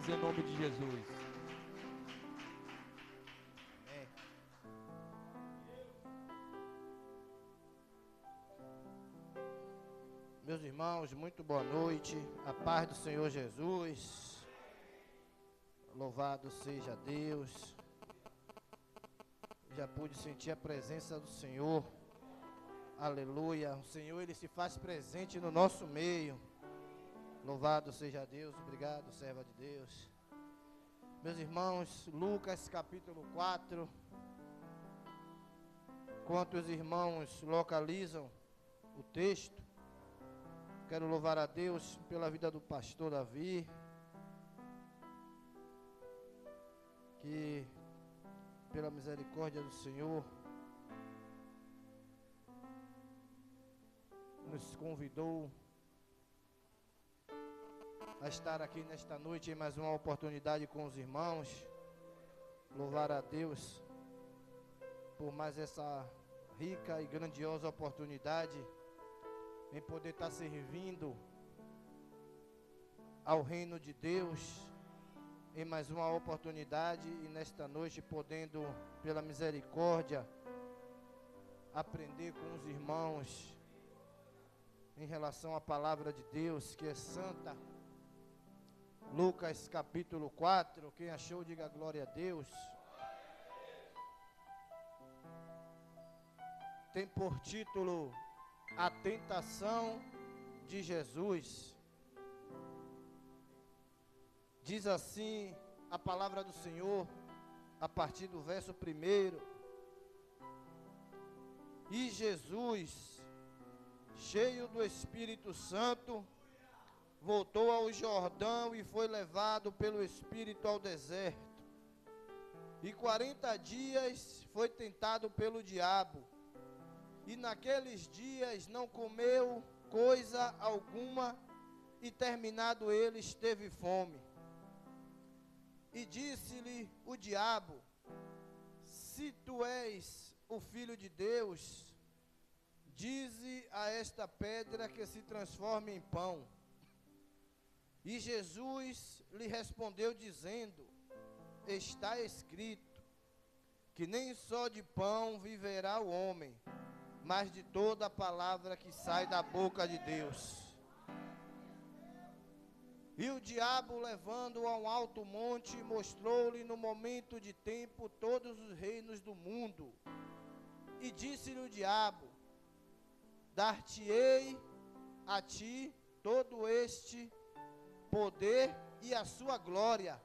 palmas em nome de Jesus. Amém. Meus irmãos, muito boa noite. A paz do Senhor Jesus. Louvado seja Deus. Já pude sentir a presença do Senhor. Aleluia. O Senhor, Ele se faz presente no nosso meio. Louvado seja Deus. Obrigado, serva de Deus. Meus irmãos, Lucas capítulo 4. Enquanto os irmãos localizam o texto, quero louvar a Deus pela vida do pastor Davi, que pela misericórdia do Senhor nos convidou a estar aqui nesta noite em mais uma oportunidade com os irmãos. Louvar a Deus por mais essa rica e grandiosa oportunidade em poder estar servindo ao reino de Deus em mais uma oportunidade e nesta noite podendo, pela misericórdia, aprender com os irmãos em relação à palavra de Deus, que é santa. Lucas capítulo 4, quem achou, diga glória a Deus. Tem por título A Tentação de Jesus. Diz assim a palavra do Senhor, a partir do verso 1. E Jesus, cheio do Espírito Santo, voltou ao Jordão e foi levado pelo Espírito ao deserto. E 40 dias foi tentado pelo diabo. E naqueles dias não comeu coisa alguma, e terminado eles teve fome. E disse-lhe o diabo: se tu és o Filho de Deus, dize a esta pedra que se transforme em pão. E Jesus lhe respondeu dizendo: está escrito, que nem só de pão viverá o homem, mas de toda a palavra que sai da boca de Deus. E o diabo, levando-o a um alto monte, mostrou-lhe no momento de tempo todos os reinos do mundo. E disse-lhe o diabo: dar-te-ei a ti todo este poder e a sua glória,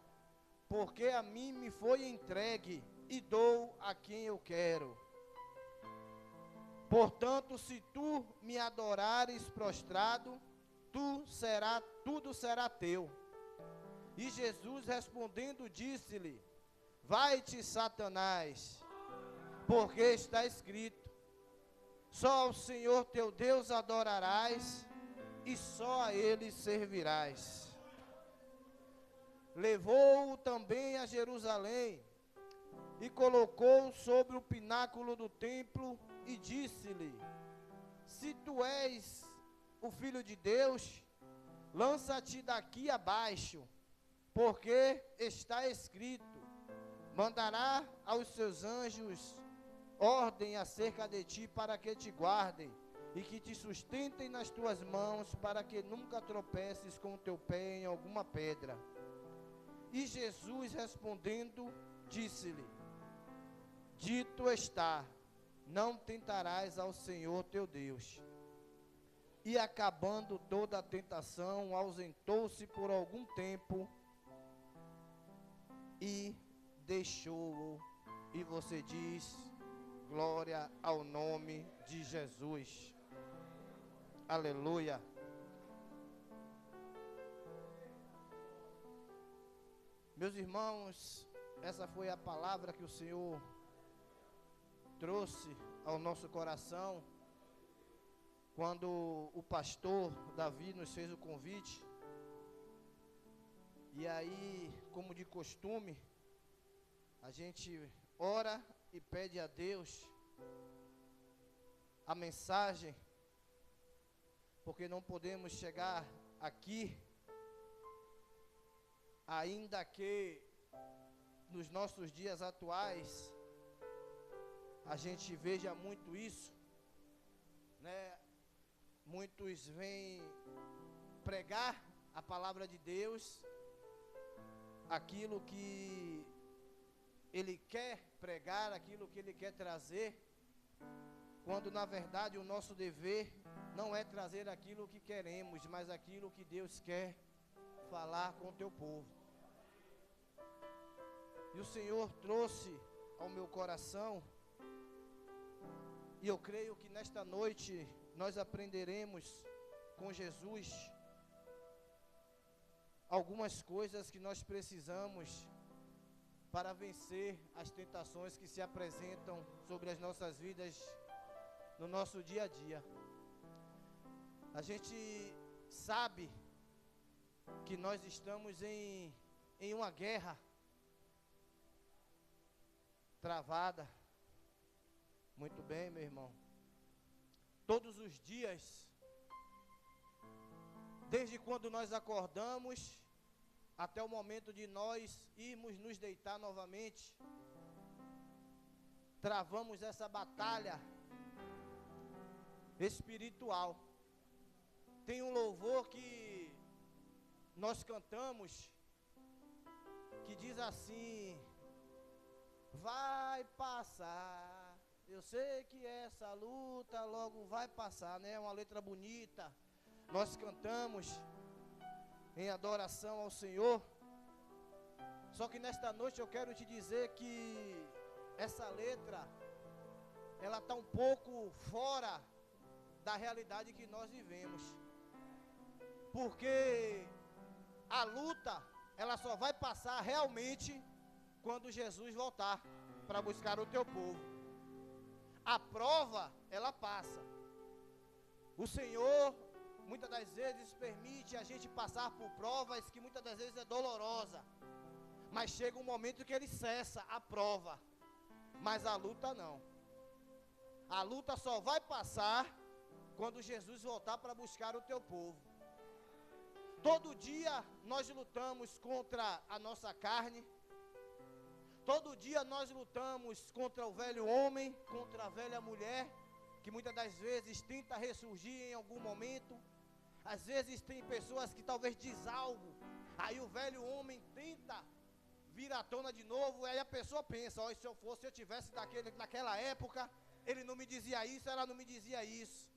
porque a mim me foi entregue, e dou a quem eu quero. Portanto, se tu me adorares prostrado, tudo será teu. E Jesus respondendo disse-lhe: vai-te, Satanás, porque está escrito, só ao Senhor teu Deus adorarás, e só a Ele servirás. Levou-o também a Jerusalém, e colocou-o sobre o pináculo do templo, e disse-lhe: se tu és o Filho de Deus, lança-te daqui abaixo, porque está escrito, mandará aos seus anjos ordem acerca de ti, para que te guardem, e que te sustentem nas tuas mãos, para que nunca tropeces com o teu pé em alguma pedra. E Jesus respondendo, disse-lhe: dito está, não tentarás ao Senhor teu Deus. E acabando toda a tentação, ausentou-se por algum tempo e deixou-o. E você diz: glória ao nome de Jesus. Aleluia. Meus irmãos, essa foi a palavra que o Senhor trouxe ao nosso coração quando o pastor Davi nos fez o convite. E aí, como de costume, a gente ora e pede a Deus a mensagem, porque não podemos chegar aqui ainda que nos nossos dias atuais a gente veja muito isso, né? Muitos vêm pregar a palavra de Deus, aquilo que ele quer pregar, aquilo que ele quer trazer, quando na verdade o nosso dever não é trazer aquilo que queremos, mas aquilo que Deus quer falar com o teu povo. E o Senhor trouxe ao meu coração, e eu creio que nesta noite nós aprenderemos com Jesus algumas coisas que nós precisamos para vencer as tentações que se apresentam sobre as nossas vidas no nosso dia a dia. A gente sabe que nós estamos em uma guerra travada. Muito bem, meu irmão. Todos os dias, desde quando nós acordamos até o momento de nós irmos nos deitar novamente, travamos essa batalha espiritual. Tem um louvor que nós cantamos que diz assim: vai passar, eu sei que essa luta logo vai passar, né? É uma letra bonita, nós cantamos em adoração ao Senhor. Só que nesta noite eu quero te dizer que essa letra, ela está um pouco fora da realidade que nós vivemos, porque a luta, ela só vai passar realmente quando Jesus voltar para buscar o teu povo. A prova, ela passa. O Senhor, muitas das vezes, permite a gente passar por provas que muitas das vezes é dolorosa, mas chega um momento que ele cessa a prova, mas a luta não. A luta só vai passar quando Jesus voltar para buscar o teu povo. Todo dia nós lutamos contra a nossa carne. Todo dia nós lutamos contra o velho homem, contra a velha mulher, que muitas das vezes tenta ressurgir em algum momento. Às vezes tem pessoas que talvez diz algo, aí o velho homem tenta vir à tona de novo, aí a pessoa pensa: ó, se eu tivesse naquela época, ele não me dizia isso, ela não me dizia isso.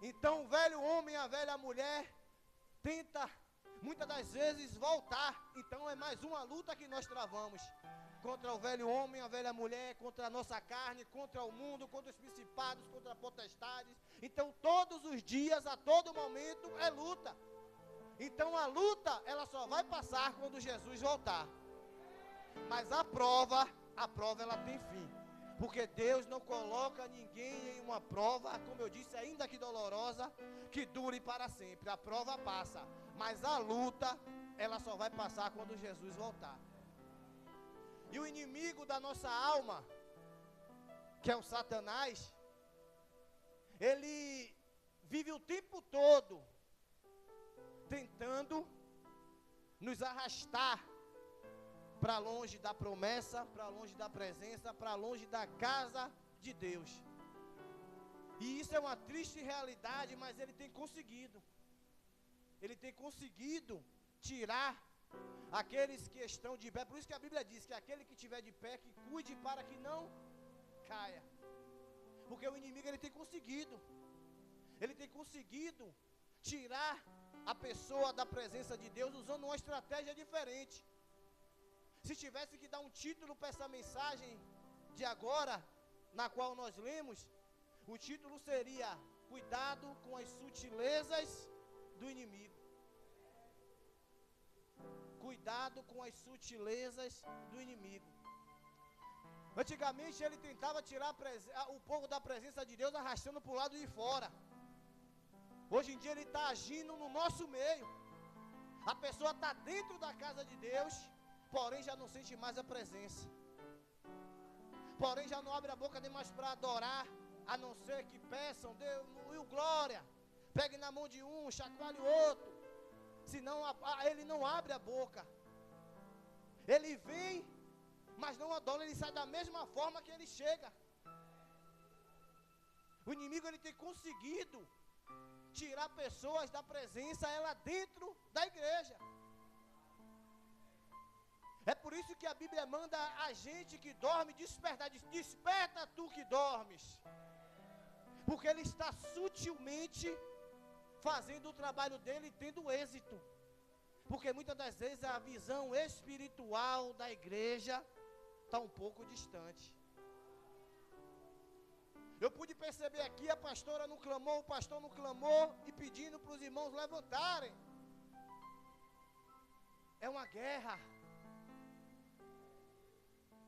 Então o velho homem e a velha mulher tenta muitas das vezes voltar. Então é mais uma luta que nós travamos contra o velho homem, a velha mulher, contra a nossa carne, contra o mundo, contra os principados, contra potestades. Então todos os dias, a todo momento é luta. Então a luta, ela só vai passar quando Jesus voltar. Mas a prova ela tem fim. Porque Deus não coloca ninguém em uma prova, como eu disse, ainda que dolorosa, que dure para sempre. A prova passa, mas a luta, ela só vai passar quando Jesus voltar. E o inimigo da nossa alma, que é o Satanás, ele vive o tempo todo tentando nos arrastar para longe da promessa, para longe da presença, para longe da casa de Deus. E isso é uma triste realidade, mas ele tem conseguido. Ele tem conseguido tirar aqueles que estão de pé. Por isso que a Bíblia diz que aquele que estiver de pé, que cuide para que não caia. Porque o inimigo, ele tem conseguido. Ele tem conseguido tirar a pessoa da presença de Deus usando uma estratégia diferente. Se tivesse que dar um título para essa mensagem de agora, na qual nós lemos, o título seria: cuidado com as sutilezas do inimigo. Cuidado com as sutilezas do inimigo. Antigamente ele tentava tirar o povo da presença de Deus arrastando para o lado de fora. Hoje em dia ele está agindo no nosso meio. A pessoa está dentro da casa de Deus, porém já não sente mais a presença. Porém já não abre a boca nem mais para adorar, a não ser que peçam: Deus, glória. Pegue na mão de um, chacoalhe o outro. senão ele não abre a boca. Ele vem, mas não adora, ele sai da mesma forma que ele chega. O inimigo ele tem conseguido tirar pessoas da presença, ela dentro da igreja. É por isso que a Bíblia manda a gente que dorme despertar, diz, desperta tu que dormes. Porque ele está sutilmente fazendo o trabalho dele e tendo êxito. Porque muitas das vezes a visão espiritual da igreja está um pouco distante. Eu pude perceber aqui, a pastora não clamou, o pastor não clamou, e pedindo para os irmãos levantarem. É uma guerra.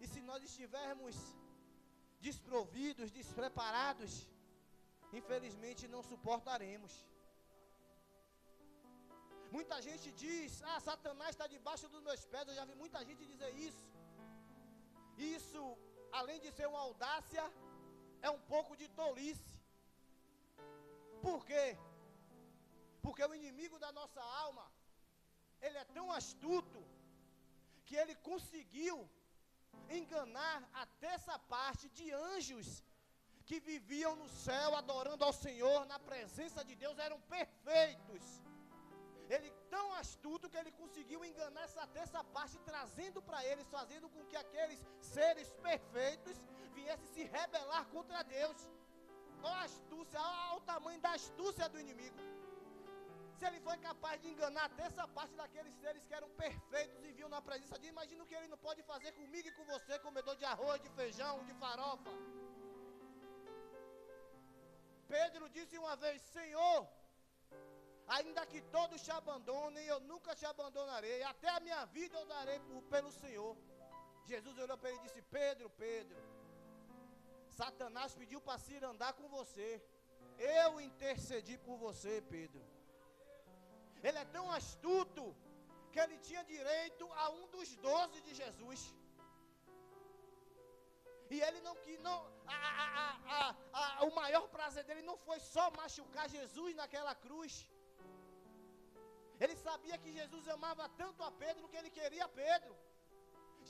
E se nós estivermos desprovidos, despreparados, infelizmente não suportaremos. Muita gente diz, Satanás está debaixo dos meus pés. Eu já vi muita gente dizer isso. Isso, além de ser uma audácia, é um pouco de tolice. Por quê? Porque o inimigo da nossa alma, ele é tão astuto, que ele conseguiu enganar a terça parte de anjos que viviam no céu adorando ao Senhor, na presença de Deus, eram perfeitos. Ele tão astuto que ele conseguiu enganar essa terça parte, trazendo para eles, fazendo com que aqueles seres perfeitos viessem se rebelar contra Deus. Olha a astúcia, olha o tamanho da astúcia do inimigo. Se ele foi capaz de enganar a terça parte daqueles seres que eram perfeitos e viam na presença de Deus, imagina o que ele não pode fazer comigo e com você, comedor de arroz, de feijão, de farofa. Pedro disse uma vez, Senhor, ainda que todos te abandonem, eu nunca te abandonarei, até a minha vida eu darei pelo Senhor. Jesus olhou para ele e disse, Pedro, Pedro, Satanás pediu para se ir andar com você, eu intercedi por você, Pedro. Ele é tão astuto, que ele tinha direito a um dos 12 de Jesus. E ele o maior prazer dele não foi só machucar Jesus naquela cruz. Ele sabia que Jesus amava tanto a Pedro que ele queria Pedro.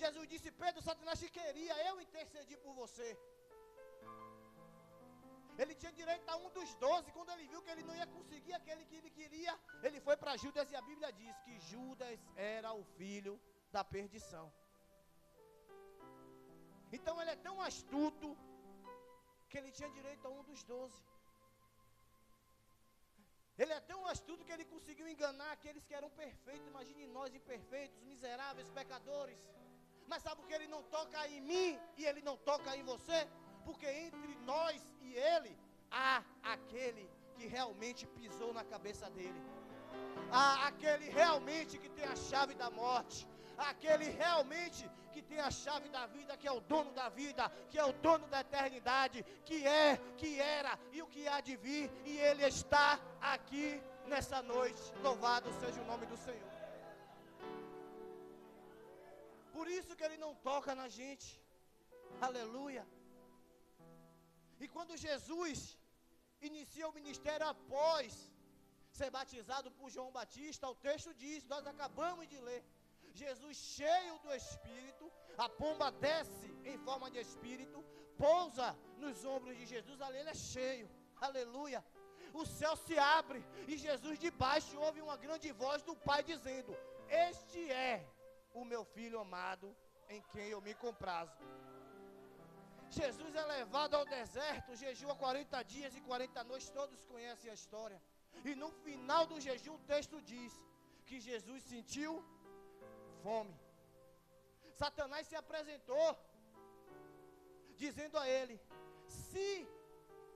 Jesus disse, Pedro, Satanás te queria, eu intercedi por você. Ele tinha direito a um dos 12, quando ele viu que ele não ia conseguir aquele que ele queria, ele foi para Judas e a Bíblia diz que Judas era o filho da perdição. Então ele é tão astuto, que ele tinha direito a um dos 12. Ele é tão astuto que ele conseguiu enganar aqueles que eram perfeitos. Imagine nós imperfeitos, miseráveis, pecadores. Mas sabe por que ele não toca em mim e ele não toca em você? Porque entre nós e ele, há aquele que realmente pisou na cabeça dele. Há aquele realmente que tem a chave da morte. Aquele realmente que tem a chave da vida, que é o dono da vida, que é o dono da eternidade, que é, que era e o que há de vir, e ele está aqui nessa noite. Louvado seja o nome do Senhor. Por isso que ele não toca na gente. Aleluia. E quando Jesus inicia o ministério após ser batizado por João Batista, o texto diz, nós acabamos de ler, Jesus cheio do Espírito, a pomba desce em forma de Espírito, pousa nos ombros de Jesus, ali ele é cheio, aleluia. O céu se abre e Jesus de baixo ouve uma grande voz do Pai dizendo, este é o meu Filho amado, em quem eu me comprazo. Jesus é levado ao deserto, jejua 40 dias e 40 noites, todos conhecem a história. E no final do jejum o texto diz que Jesus sentiu fome. Satanás se apresentou, dizendo a ele, se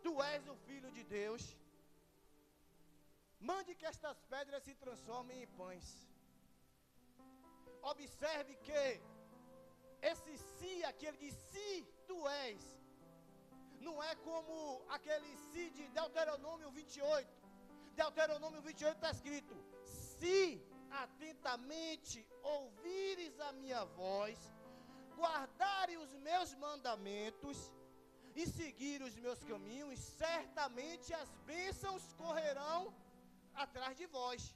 tu és o Filho de Deus, mande que estas pedras se transformem em pães. Observe que esse se aqui, ele diz, se tu és, não é como aquele se de Deuteronômio 28. Deuteronômio 28 está escrito, se atentamente ouvires a minha voz, guardarem os meus mandamentos e seguir os meus caminhos, certamente as bênçãos correrão atrás de vós.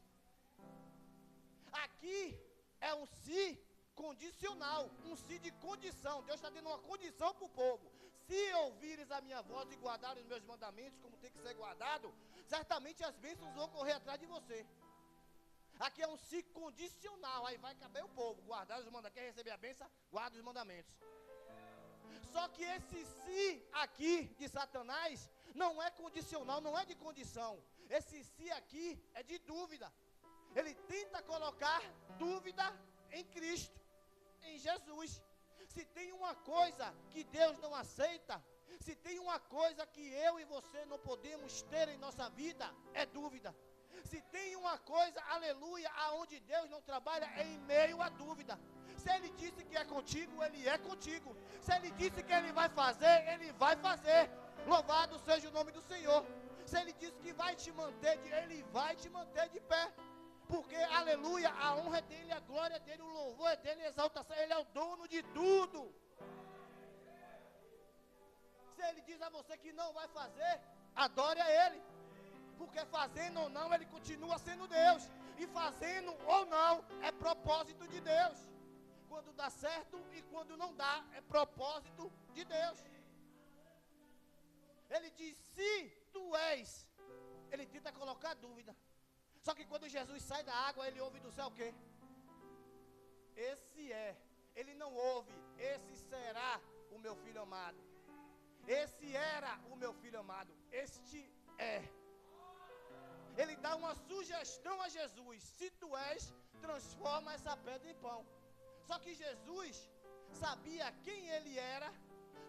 Aqui é um se condicional, um se de condição. Deus está dando uma condição para o povo. Se ouvires a minha voz e guardares os meus mandamentos, como tem que ser guardado, certamente as bênçãos vão correr atrás de você. Aqui é um se condicional, aí vai caber o povo, guardar os mandamentos. Quer receber a bênção? Guarda os mandamentos. Só que esse se aqui de Satanás não é condicional, não é de condição. Esse se aqui é de dúvida. Ele tenta colocar dúvida em Cristo, em Jesus. Se tem uma coisa que Deus não aceita, se tem uma coisa que eu e você não podemos ter em nossa vida, é dúvida. Se tem uma coisa, aleluia, aonde Deus não trabalha, é em meio à dúvida. Se Ele disse que é contigo, Ele é contigo. Se Ele disse que Ele vai fazer, Ele vai fazer. Louvado seja o nome do Senhor. Se Ele disse que vai te manter, Ele vai te manter de pé. Porque, aleluia, a honra é dEle, a glória é dEle, o louvor é dEle, a exaltação, Ele é o dono de tudo. Se Ele diz a você que não vai fazer, adore a Ele. Porque fazendo ou não, Ele continua sendo Deus. E fazendo ou não, é propósito de Deus. Quando dá certo e quando não dá, é propósito de Deus. Ele diz, se tu és, ele tenta colocar dúvida. Só que quando Jesus sai da água, ele ouve do céu o quê? Esse é. Ele não ouve, esse será o meu filho amado. Esse era o meu filho amado. Este é. Ele dá uma sugestão a Jesus. Se tu és, transforma essa pedra em pão. Só que Jesus sabia quem ele era,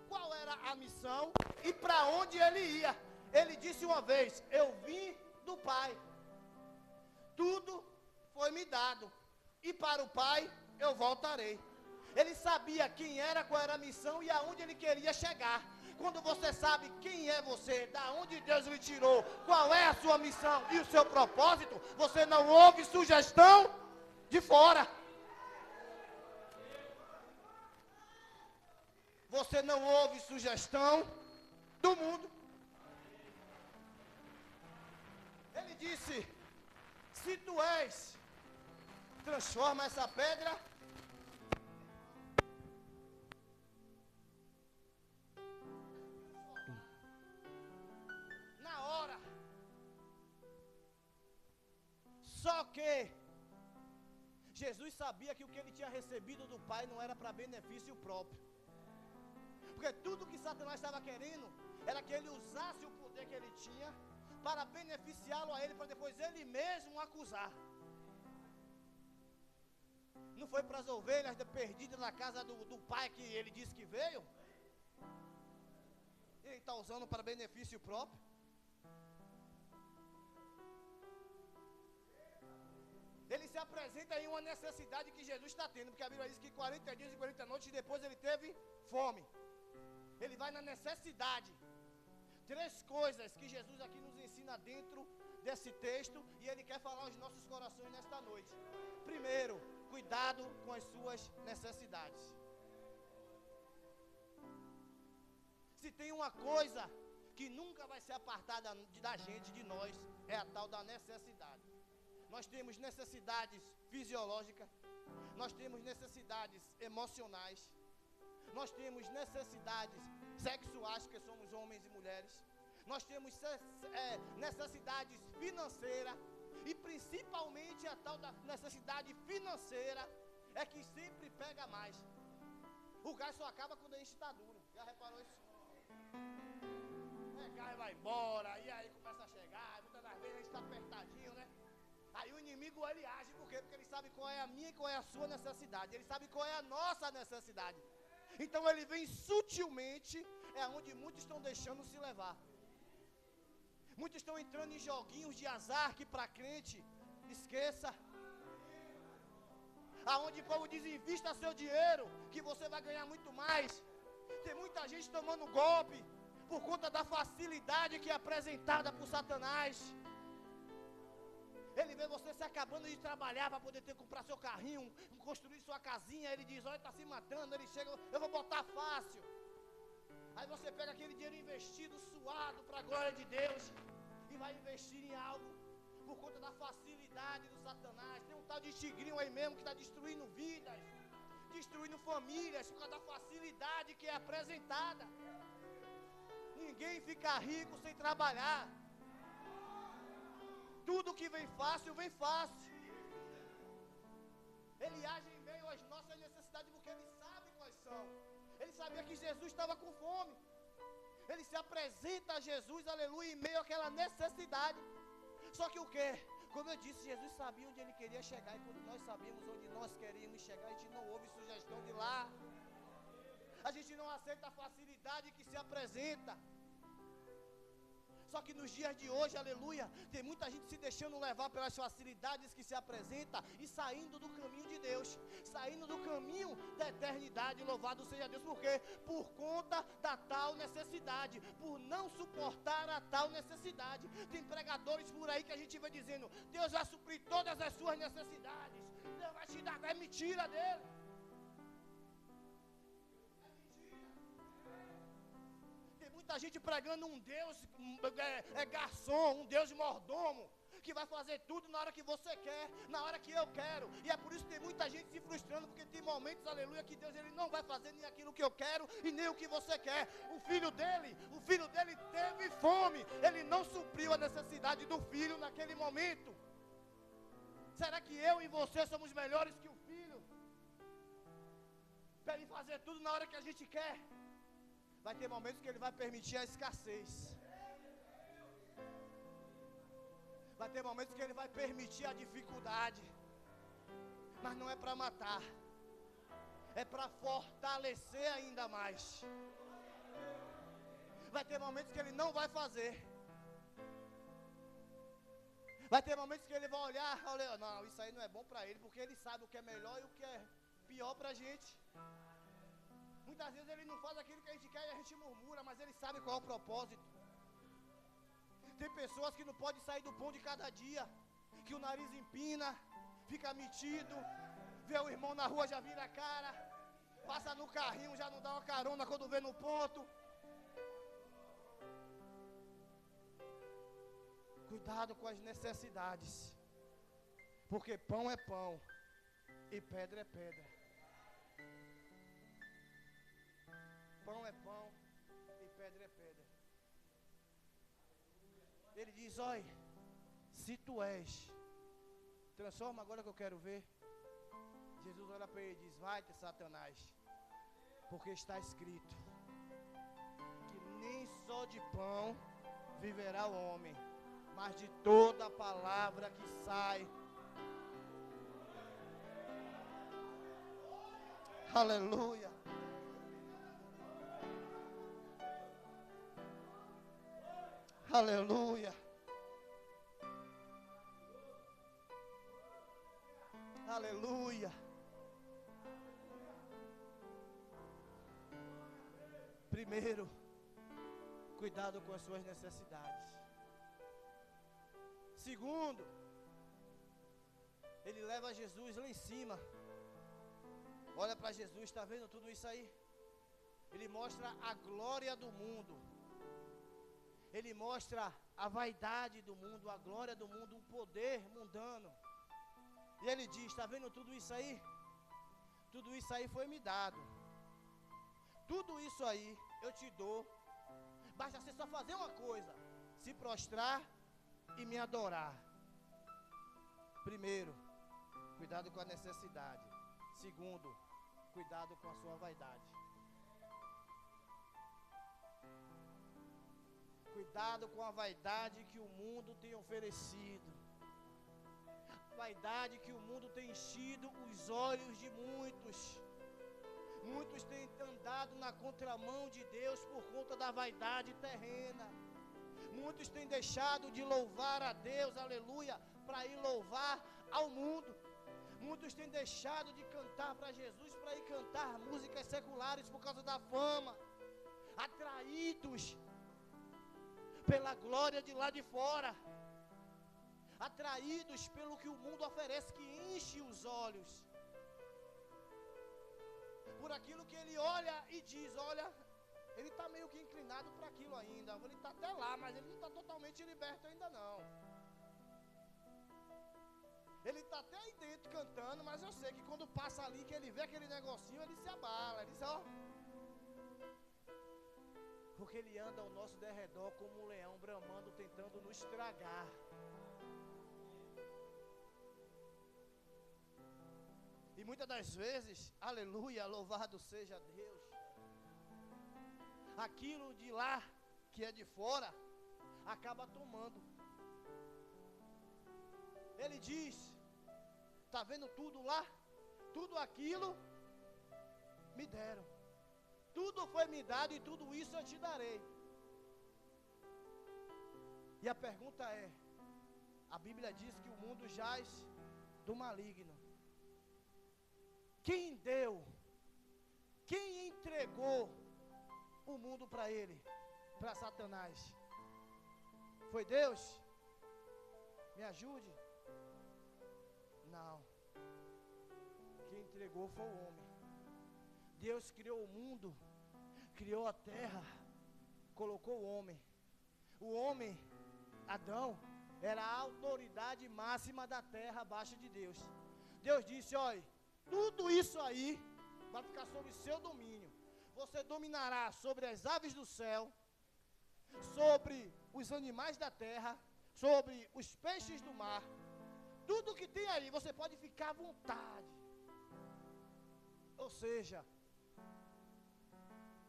qual era a missão e para onde ele ia. Ele disse uma vez, eu vim do Pai. Tudo foi me dado. E para o Pai eu voltarei. Ele sabia quem era, qual era a missão e aonde ele queria chegar. Quando você sabe quem é você, da onde Deus lhe tirou, qual é a sua missão e o seu propósito, você não ouve sugestão de fora. Você não ouve sugestão do mundo. Ele disse, se tu és, transforma essa pedra na hora. Só que Jesus sabia que o que ele tinha recebido do Pai não era para benefício próprio. Porque tudo que Satanás estava querendo era que ele usasse o poder que ele tinha para beneficiá-lo a ele, para depois ele mesmo acusar. Não foi para as ovelhas perdidas na casa do pai que ele disse que veio? Ele está usando para benefício próprio. Ele se apresenta em uma necessidade que Jesus está tendo, porque a Bíblia diz que 40 dias e 40 noites e depois ele teve fome. Ele vai na necessidade. 3 coisas que Jesus aqui nos ensina dentro desse texto e ele quer falar aos nossos corações nesta noite. Primeiro, cuidado com as suas necessidades. Se tem uma coisa que nunca vai ser apartada da gente, de nós, é a tal da necessidade. Nós temos necessidades fisiológicas, nós temos necessidades emocionais, nós temos necessidades sexuais, que somos homens e mulheres, nós temos necessidades financeiras, e principalmente a tal da necessidade financeira é que sempre pega mais. O gás só acaba quando a gente está duro. Já reparou isso? Gás vai embora, e aí começa a chegar, muitas das vezes a gente está apertadinho, né? Aí o inimigo ele age, por quê? Porque ele sabe qual é a minha e qual é a sua necessidade. Ele sabe qual é a nossa necessidade. Então ele vem sutilmente, é onde muitos estão deixando se levar. Muitos estão entrando em joguinhos de azar que para crente, esqueça. Aonde o povo diz, invista seu dinheiro, que você vai ganhar muito mais. Tem muita gente tomando golpe, por conta da facilidade que é apresentada por Satanás. Ele vê você se acabando de trabalhar para poder ter que comprar seu carrinho, construir sua casinha. Ele diz, olha, está se matando. Ele chega, eu vou botar fácil. Aí você pega aquele dinheiro investido, suado para a glória de Deus, e vai investir em algo, por conta da facilidade do Satanás. Tem um tal de tigrinho aí mesmo que está destruindo vidas, destruindo famílias, por causa da facilidade que é apresentada. Ninguém fica rico sem trabalhar. Tudo que vem fácil, vem fácil. Ele age em meio às nossas necessidades porque ele sabe quais são. Ele sabia que Jesus estava com fome. Ele se apresenta a Jesus, aleluia, em meio àquela necessidade. Só que o quê? Como eu disse, Jesus sabia onde ele queria chegar. E quando nós sabemos onde nós queríamos chegar, a gente não ouve sugestão de lá. A gente não aceita a facilidade que se apresenta. Só que nos dias de hoje, aleluia, tem muita gente se deixando levar pelas facilidades que se apresentam e saindo do caminho de Deus, saindo do caminho da eternidade. Louvado seja Deus, por quê? Por conta da tal necessidade, por não suportar a tal necessidade. Tem pregadores por aí que a gente vai dizendo: Deus vai suprir todas as suas necessidades, Deus vai te dar, é mentira dele. Muita gente pregando um Deus garçom, um Deus mordomo, que vai fazer tudo na hora que você quer, na hora que eu quero. E é por isso que tem muita gente se frustrando, porque tem momentos, aleluia, que Deus ele não vai fazer nem aquilo que eu quero e nem o que você quer. O filho dele teve fome, ele não supriu a necessidade do filho naquele momento. Será que eu e você somos melhores que o filho? Para ele fazer tudo na hora que a gente quer. Vai ter momentos que ele vai permitir a escassez. Vai ter momentos que ele vai permitir a dificuldade. Mas não é para matar. É para fortalecer ainda mais. Vai ter momentos que ele não vai fazer. Vai ter momentos que ele vai olhar, não, isso aí não é bom para ele, porque ele sabe o que é melhor e o que é pior para a gente. Muitas vezes ele não faz aquilo que a gente quer e a gente murmura, mas ele sabe qual é o propósito. Tem pessoas que não podem sair do pão de cada dia, que o nariz empina, fica metido, vê o irmão na rua já vira a cara, passa no carrinho, já não dá uma carona quando vê no ponto. Cuidado com as necessidades, porque pão é pão e pedra é pedra. Pão é pão e pedra é pedra. Ele diz: olha, se tu és, transforma agora que eu quero ver. Jesus olha para ele e diz: vai-te, Satanás, porque está escrito que nem só de pão viverá o homem, mas de toda a palavra que sai. Aleluia. Aleluia. Aleluia. Primeiro, cuidado com as suas necessidades. Segundo, ele leva Jesus lá em cima. Olha para Jesus, está vendo tudo isso aí? Ele mostra a glória do mundo. Ele mostra a vaidade do mundo, a glória do mundo, o poder mundano. E ele diz: está vendo tudo isso aí? Tudo isso aí foi me dado. Tudo isso aí eu te dou. Basta você só fazer uma coisa: se prostrar e me adorar. Primeiro, cuidado com a necessidade. Segundo, cuidado com a sua vaidade. Cuidado com a vaidade que o mundo tem oferecido. Vaidade que o mundo tem enchido os olhos de muitos. Muitos têm andado na contramão de Deus por conta da vaidade terrena. Muitos têm deixado de louvar a Deus, aleluia, para ir louvar ao mundo. Muitos têm deixado de cantar para Jesus, para ir cantar músicas seculares por causa da fama. Atraídos pela glória de lá de fora, atraídos pelo que o mundo oferece, que enche os olhos, por aquilo que ele olha e diz: olha, ele está meio que inclinado para aquilo ainda, ele está até lá, mas ele não está totalmente liberto ainda não. Ele está até aí dentro cantando, mas eu sei que quando passa ali, que ele vê aquele negocinho, ele se abala. Ele diz, ó. Porque ele anda ao nosso derredor como um leão bramando, tentando nos tragar. E muitas das vezes, aleluia, louvado seja Deus, aquilo de lá, que é de fora, acaba tomando. Ele diz, está vendo tudo lá? Tudo aquilo me deram. Tudo foi me dado e tudo isso eu te darei. E a pergunta é, a Bíblia diz que o mundo jaz do maligno. Quem deu? Quem entregou o mundo para ele? Para Satanás? Foi Deus? Me ajude? Não. Quem entregou foi o homem. Deus criou o mundo, criou a terra, colocou o homem. O homem, Adão, era a autoridade máxima da terra abaixo de Deus. Deus disse, olha, tudo isso aí vai ficar sob seu domínio. Você dominará sobre as aves do céu, sobre os animais da terra, sobre os peixes do mar. Tudo que tem aí, você pode ficar à vontade. Ou seja,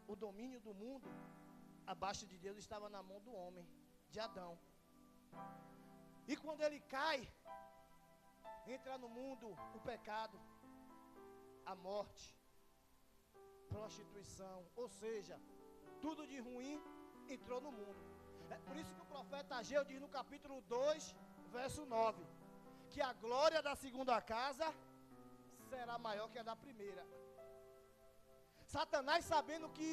o domínio do mundo, abaixo de Deus, estava na mão do homem, de Adão. E quando ele cai, entra no mundo o pecado, a morte, prostituição, ou seja, tudo de ruim entrou no mundo. É por isso que o profeta Ageu diz no capítulo 2, verso 9, que a glória da segunda casa será maior que a da primeira. Satanás, sabendo que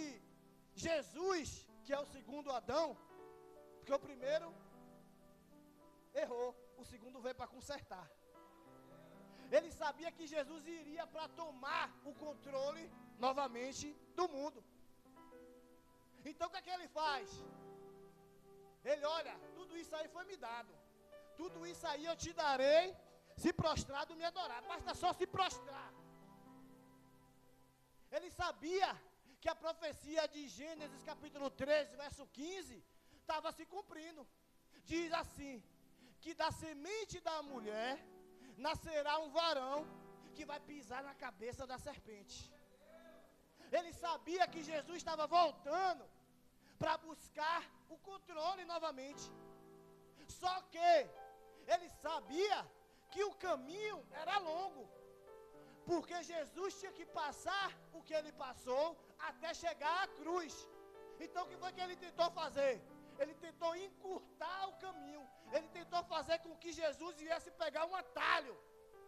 Jesus, que é o segundo Adão, porque o primeiro errou, o segundo veio para consertar. Ele sabia que Jesus iria para tomar o controle novamente do mundo. Então o que é que ele faz? Ele olha, tudo isso aí foi me dado. Tudo isso aí eu te darei, se prostrado me adorar. Basta só se prostrar. Ele sabia que a profecia de Gênesis capítulo 13, verso 15, estava se cumprindo. Diz assim, que da semente da mulher nascerá um varão que vai pisar na cabeça da serpente. Ele sabia que Jesus estava voltando para buscar o controle novamente. Só que ele sabia que o caminho era longo, porque Jesus tinha que passar o que ele passou até chegar à cruz. Então o que foi que ele tentou fazer? Ele tentou encurtar o caminho. Ele tentou fazer com que Jesus viesse pegar um atalho.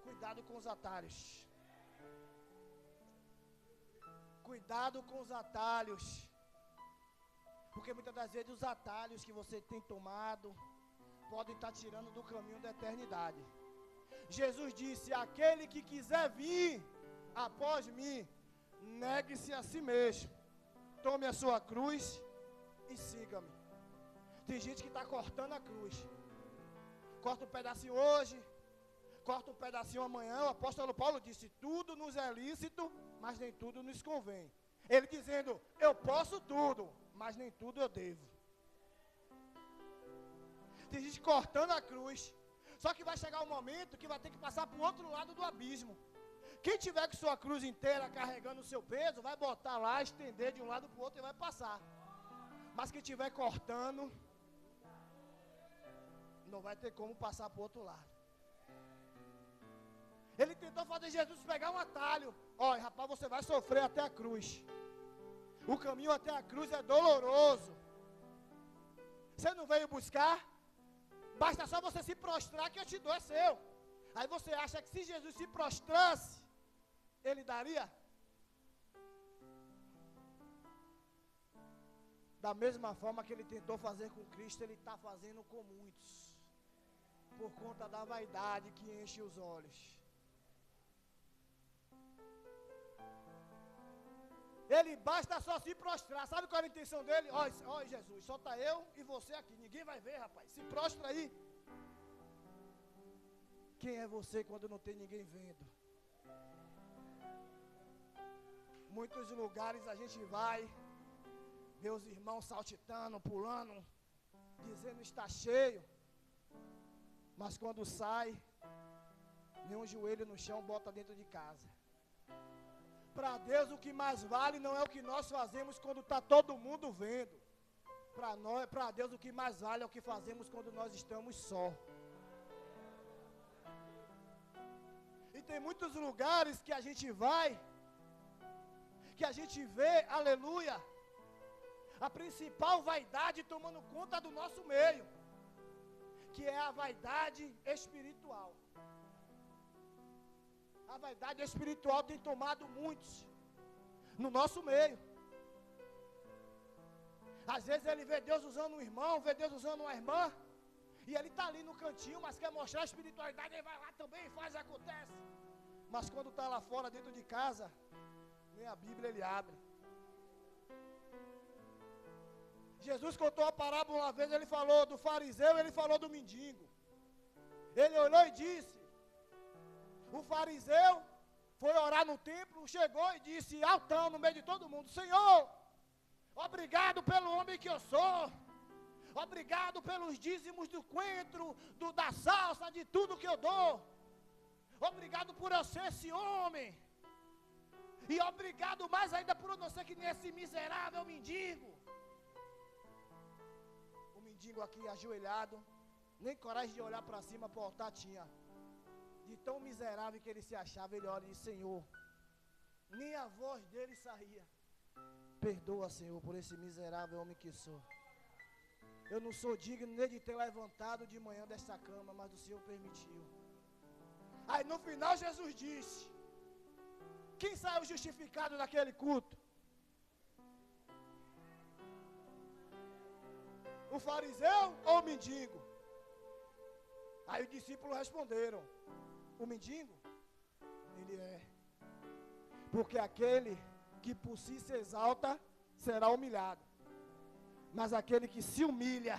Cuidado com os atalhos. Cuidado com os atalhos. Porque muitas das vezes os atalhos que você tem tomado podem estar tirando do caminho da eternidade. Jesus disse, aquele que quiser vir após mim, negue-se a si mesmo. Tome a sua cruz e siga-me. Tem gente que está cortando a cruz. Corta um pedacinho hoje, corta um pedacinho amanhã. O apóstolo Paulo disse, tudo nos é lícito, mas nem tudo nos convém. Ele dizendo, eu posso tudo, mas nem tudo eu devo. Tem gente cortando a cruz. Só que vai chegar um momento que vai ter que passar para o outro lado do abismo. Quem tiver com sua cruz inteira carregando o seu peso, vai botar lá, estender de um lado para o outro e vai passar. Mas quem estiver cortando, não vai ter como passar para o outro lado. Ele tentou fazer Jesus pegar um atalho. Olha, rapaz, você vai sofrer até a cruz. O caminho até a cruz é doloroso. Você não veio buscar? Basta só você se prostrar que eu te dou, é seu. Aí você acha que se Jesus se prostrasse, ele daria? Da mesma forma que ele tentou fazer com Cristo, ele está fazendo com muitos. Por conta da vaidade que enche os olhos. Ele basta só se prostrar. Sabe qual era a intenção dele? Olha Jesus, só está eu e você aqui. Ninguém vai ver, rapaz. Se prostra aí. Quem é você quando não tem ninguém vendo? Muitos lugares a gente vai, vê os irmãos saltitando, pulando, dizendo está cheio. Mas quando sai, nenhum joelho no chão bota dentro de casa. Para Deus o que mais vale não é o que nós fazemos quando está todo mundo vendo. Para Deus o que mais vale é o que fazemos quando nós estamos só. E tem muitos lugares que a gente vai, que a gente vê, aleluia, a principal vaidade tomando conta do nosso meio, que é a vaidade espiritual. A vaidade espiritual tem tomado muitos no nosso meio. Às vezes ele vê Deus usando um irmão, vê Deus usando uma irmã, e ele está ali no cantinho, mas quer mostrar a espiritualidade, ele vai lá também e faz e acontece. Mas quando está lá fora, dentro de casa, nem a Bíblia ele abre. Jesus contou a parábola uma vez, ele falou do fariseu, ele falou do mendigo. Ele olhou e disse, o fariseu foi orar no templo, chegou e disse, altão no meio de todo mundo, Senhor, obrigado pelo homem que eu sou, obrigado pelos dízimos do coentro, da salsa, de tudo que eu dou, obrigado por eu ser esse homem, e obrigado mais ainda por eu não ser que nem esse miserável mendigo. O mendigo aqui ajoelhado, nem coragem de olhar para cima para o altar tinha. De tão miserável que ele se achava, ele olha e diz, Senhor, nem a voz dele saía. Perdoa, Senhor, por esse miserável homem que sou. Eu não sou digno nem de ter levantado de manhã desta cama, mas o Senhor permitiu. Aí no final Jesus disse, quem saiu justificado daquele culto? O fariseu ou o mendigo? Aí os discípulos responderam, o mendigo, ele é. Porque aquele que por si se exalta, será humilhado. Mas aquele que se humilha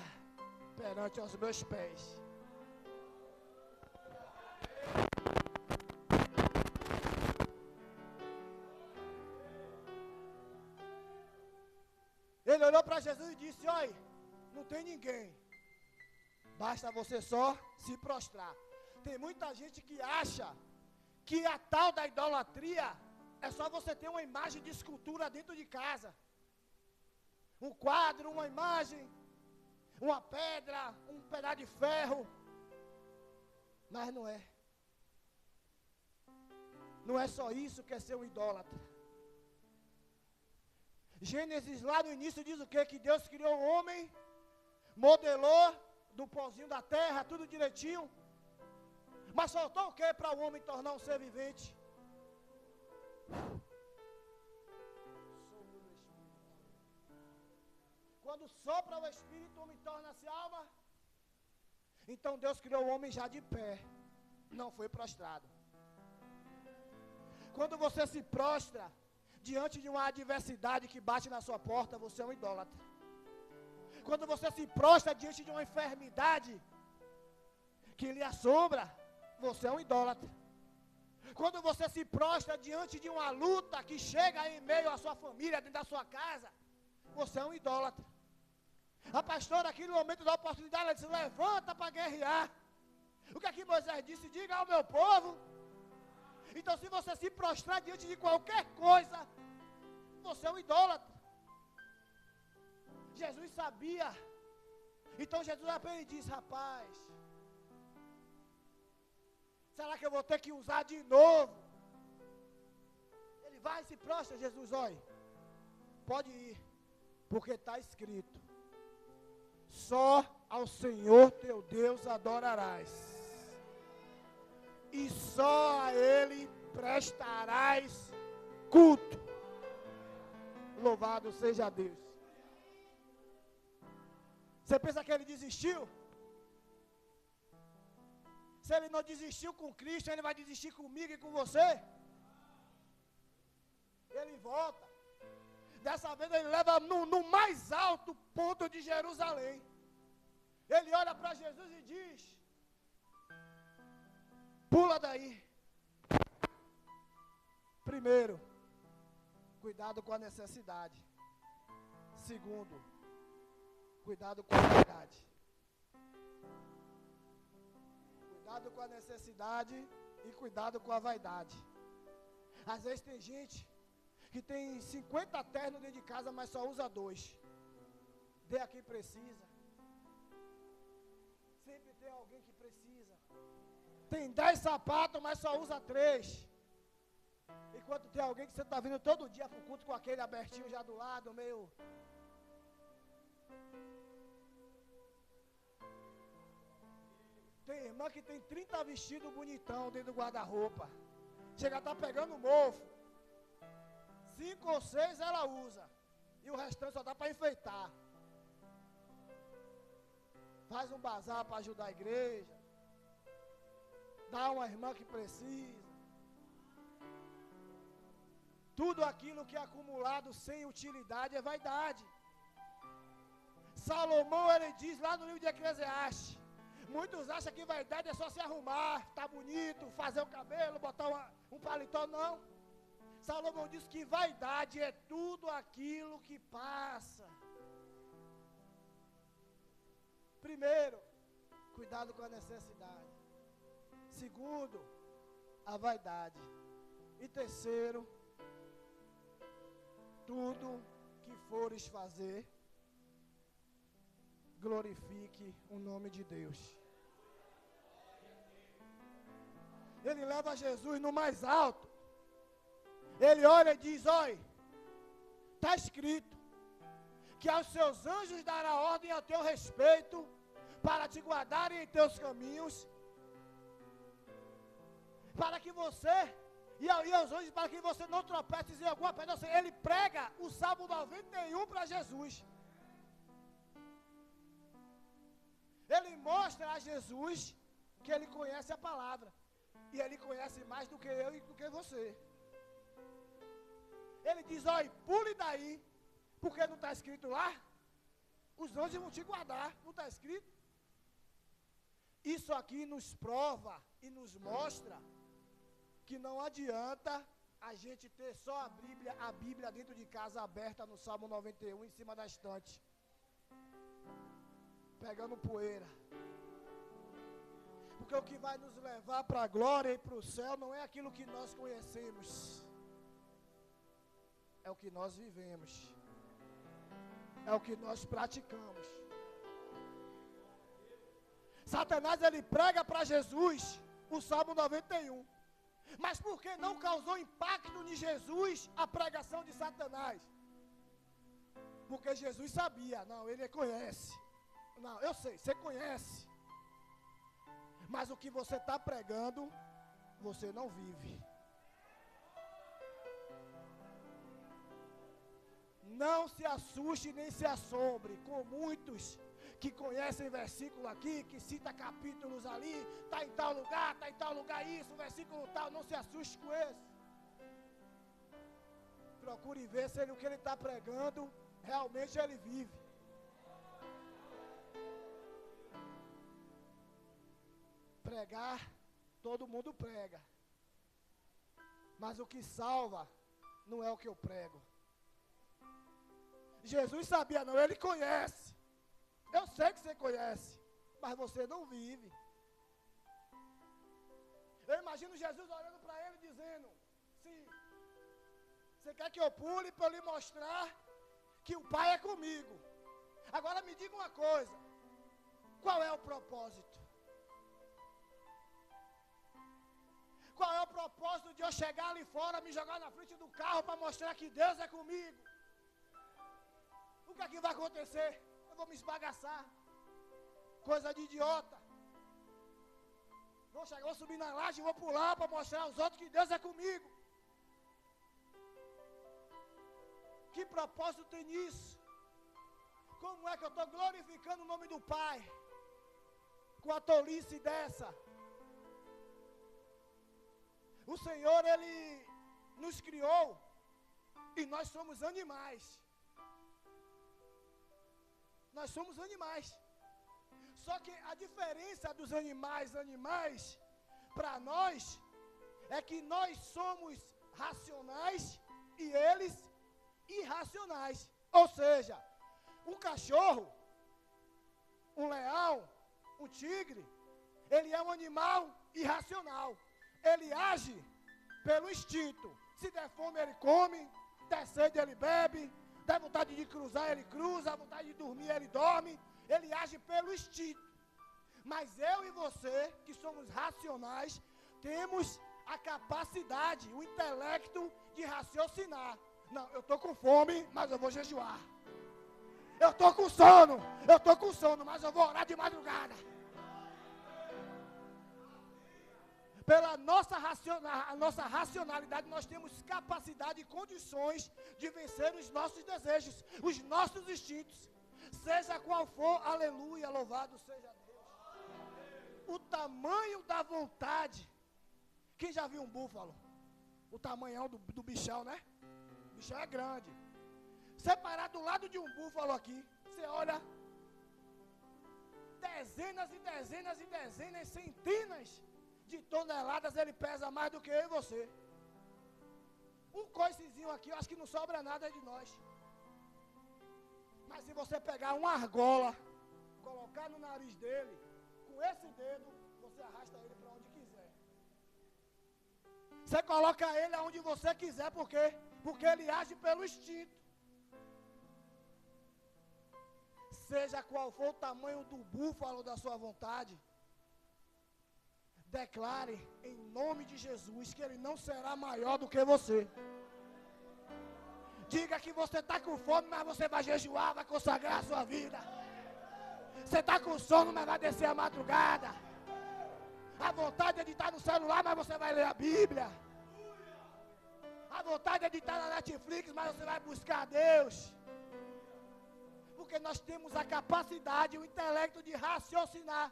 perante os meus pés. Ele olhou para Jesus e disse, olha, não tem ninguém. Basta você só se prostrar. Tem muita gente que acha que a tal da idolatria é só você ter uma imagem de escultura dentro de casa. Um quadro, uma imagem, uma pedra, um pedaço de ferro. Mas não é. Não é só isso que é ser um idólatra. Gênesis lá no início diz o quê? Que Deus criou o homem, modelou do pozinho da terra, tudo direitinho. Mas faltou o quê para o homem tornar um ser vivente? Quando sopra o Espírito, o homem torna-se alma. Então Deus criou o homem já de pé, não foi prostrado. Quando você se prostra diante de uma adversidade que bate na sua porta, você é um idólatra. Quando você se prostra diante de uma enfermidade que lhe assombra, você é um idólatra. Quando você se prostra diante de uma luta que chega em meio à sua família, dentro da sua casa, você é um idólatra. A pastora aqui no momento da oportunidade, ela disse, levanta para guerrear. O que aqui Moisés disse? Diga ao meu povo. Então se você se prostrar diante de qualquer coisa, você é um idólatra. Jesus sabia. Então Jesus apenas disse, rapaz, será que eu vou ter que usar de novo? Ele vai e se prostra, Jesus, olha, pode ir, porque está escrito, só ao Senhor teu Deus adorarás, e só a Ele prestarás culto. Louvado seja Deus. Você pensa que ele desistiu? Se ele não desistiu com Cristo, ele vai desistir comigo e com você? Ele volta. Dessa vez ele leva no mais alto ponto de Jerusalém. Ele olha para Jesus e diz, Pula daí. Primeiro, cuidado com a necessidade. Segundo, cuidado com a vaidade. Cuidado com a necessidade e cuidado com a vaidade. Às vezes tem gente que tem 50 ternos dentro de casa, mas só usa 2. Dê a quem precisa. Sempre tem alguém que precisa. Tem 10 sapatos, mas só usa 3. Enquanto tem alguém que você está vindo todo dia para o culto com aquele abertinho já do lado, meio... Tem irmã que tem 30 vestidos bonitão dentro do guarda-roupa. Chega a estar pegando mofo. 5 ou 6 ela usa. E o restante só dá para enfeitar. Faz um bazar para ajudar a igreja. Dá uma irmã que precisa. Tudo aquilo que é acumulado sem utilidade é vaidade. Salomão, ele diz lá no livro de Eclesiastes, muitos acham que vaidade é só se arrumar, tá bonito, fazer o cabelo, botar um paletó, não. Salomão diz que vaidade é tudo aquilo que passa. Primeiro, cuidado com a necessidade. Segundo, a vaidade. E terceiro, tudo que fores fazer, glorifique o nome de Deus. Ele leva Jesus no mais alto. Ele olha e diz, olha, está escrito que aos seus anjos dará ordem ao teu respeito para te guardarem em teus caminhos, para que você, e aos anjos, para que você não tropece em alguma pedra. Ele prega o Salmo 91 para Jesus. Ele mostra a Jesus que ele conhece a palavra. E ele conhece mais do que eu e do que você. Ele diz, olha, pule daí, porque não está escrito lá. Os anjos vão te guardar, não está escrito. Isso aqui nos prova e nos mostra que não adianta a gente ter só a Bíblia dentro de casa aberta no Salmo 91 em cima da estante, pegando poeira. Porque o que vai nos levar para a glória e para o céu não é aquilo que nós conhecemos, é o que nós vivemos, é o que nós praticamos. Satanás, ele prega para Jesus o Salmo 91. Mas por que não causou impacto em Jesus a pregação de Satanás? Porque Jesus sabia, não, ele conhece. Não, eu sei, você conhece. Mas o que você está pregando, você não vive. Não se assuste nem se assombre com muitos que conhecem versículo aqui, que cita capítulos ali, está em tal lugar isso, versículo tal, não se assuste com esse. Procure ver se o que ele está pregando, realmente ele vive. Pregar, todo mundo prega. Mas o que salva, não é o que eu prego. Jesus sabia não, ele conhece. Eu sei que você conhece, mas você não vive. Eu imagino Jesus olhando para ele dizendo, sim, você quer que eu pule para eu lhe mostrar que o Pai é comigo. Agora me diga uma coisa, qual é o propósito? Qual é o propósito de eu chegar ali fora, me jogar na frente do carro para mostrar que Deus é comigo? O que é que vai acontecer? Eu vou me esbagaçar. Coisa de idiota. Vou subir na laje e vou pular para mostrar aos outros que Deus é comigo. Que propósito tem nisso? Como é que eu estou glorificando o nome do Pai com a tolice dessa? O Senhor, Ele nos criou e nós somos animais. Nós somos animais. Só que a diferença dos animais para nós é que nós somos racionais e eles irracionais. Ou seja, um cachorro, um leão, um tigre, ele é um animal irracional. Ele age pelo instinto. Se der fome, ele come. Der sede, ele bebe. Der vontade de cruzar, ele cruza. A vontade de dormir, ele dorme. Ele age pelo instinto. Mas eu e você, que somos racionais, temos a capacidade, o intelecto de raciocinar. Não, eu estou com fome, mas eu vou jejuar. Eu estou com sono, mas eu vou orar de madrugada. Pela nossa racionalidade, nós temos capacidade e condições de vencer os nossos desejos, os nossos instintos. Seja qual for, aleluia, louvado seja Deus. O tamanho da vontade. Quem já viu um búfalo? O tamanhão do bichão, né? O bichão é grande. Você parar do lado de um búfalo aqui, você olha, dezenas e dezenas e dezenas, centenas de toneladas ele pesa mais do que eu e você. Um coicezinho aqui, eu acho que não sobra nada de nós. Mas se você pegar uma argola, colocar no nariz dele, com esse dedo, você arrasta ele para onde quiser. Você coloca ele aonde você quiser, por quê? Porque ele age pelo instinto. Seja qual for o tamanho do búfalo da sua vontade, declare em nome de Jesus que ele não será maior do que você. Diga que você está com fome, mas você vai jejuar, vai consagrar a sua vida. Você está com sono, mas vai descer a madrugada. A vontade é de estar no celular, mas você vai ler a Bíblia. A vontade é de estar na Netflix, mas você vai buscar a Deus. Porque nós temos a capacidade, o intelecto de raciocinar.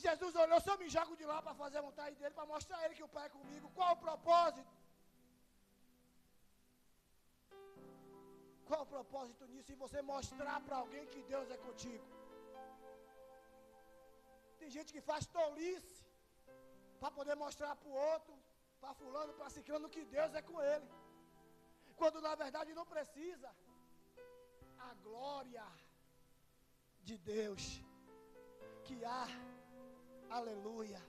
Jesus olhou, se eu me jogo de lá para fazer a vontade dele, para mostrar a ele que o Pai é comigo. Qual o propósito? Qual o propósito nisso? E você mostrar para alguém que Deus é contigo. Tem gente que faz tolice para poder mostrar para o outro, para fulano, para ciclano, que Deus é com ele. Quando na verdade não precisa. A glória de Deus que há, aleluia,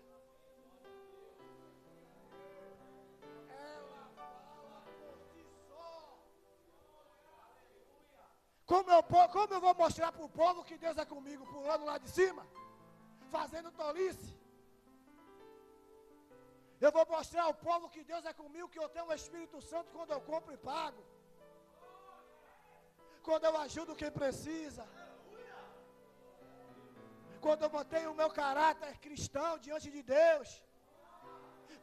ela fala por si só. Como eu vou mostrar para o povo que Deus é comigo, pulando lá de cima, fazendo tolice? Eu vou mostrar ao povo que Deus é comigo, que eu tenho o Espírito Santo quando eu compro e pago. Quando eu ajudo quem precisa. Quando eu mantenho o meu caráter cristão diante de Deus.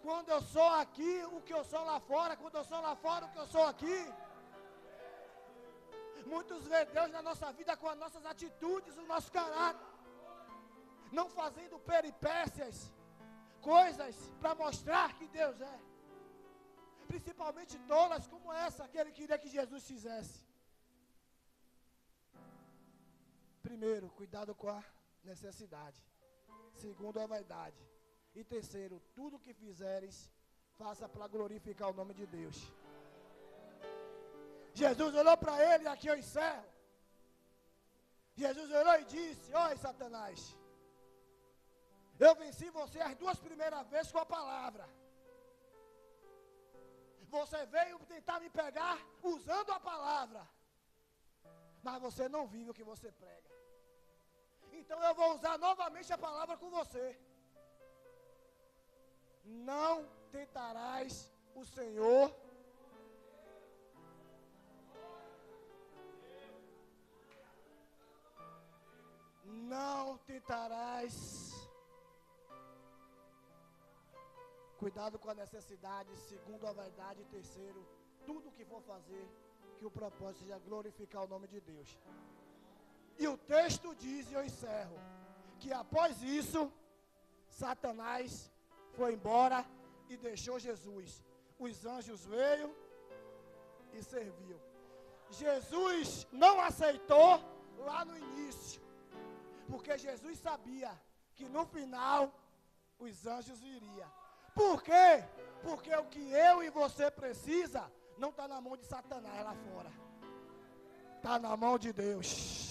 Quando eu sou aqui, o que eu sou lá fora. Quando eu sou lá fora, o que eu sou aqui. Muitos veem Deus na nossa vida com as nossas atitudes, o nosso caráter. Não fazendo peripécias, coisas para mostrar que Deus é. Principalmente tolas como essa que ele queria que Jesus fizesse. Primeiro, cuidado com a necessidade. Segundo, a vaidade. E terceiro, tudo que fizeres, faça para glorificar o nome de Deus. Jesus olhou para ele, e aqui eu encerro. Jesus olhou e disse: oi, Satanás, eu venci você as duas primeiras vezes com a palavra. Você veio tentar me pegar usando a palavra, mas você não vive o que você prega. Então eu vou usar novamente a palavra com você. Não tentarás o Senhor. Não tentarás. Cuidado com a necessidade. Segundo, a vaidade. Terceiro, tudo que for fazer, que o propósito seja glorificar o nome de Deus. E o texto diz, e eu encerro, que após isso, Satanás foi embora e deixou Jesus. Os anjos veio e serviu. Jesus não aceitou lá no início, porque Jesus sabia que no final os anjos viriam. Por quê? Porque o que eu e você precisa não está na mão de Satanás lá fora. Está na mão de Deus.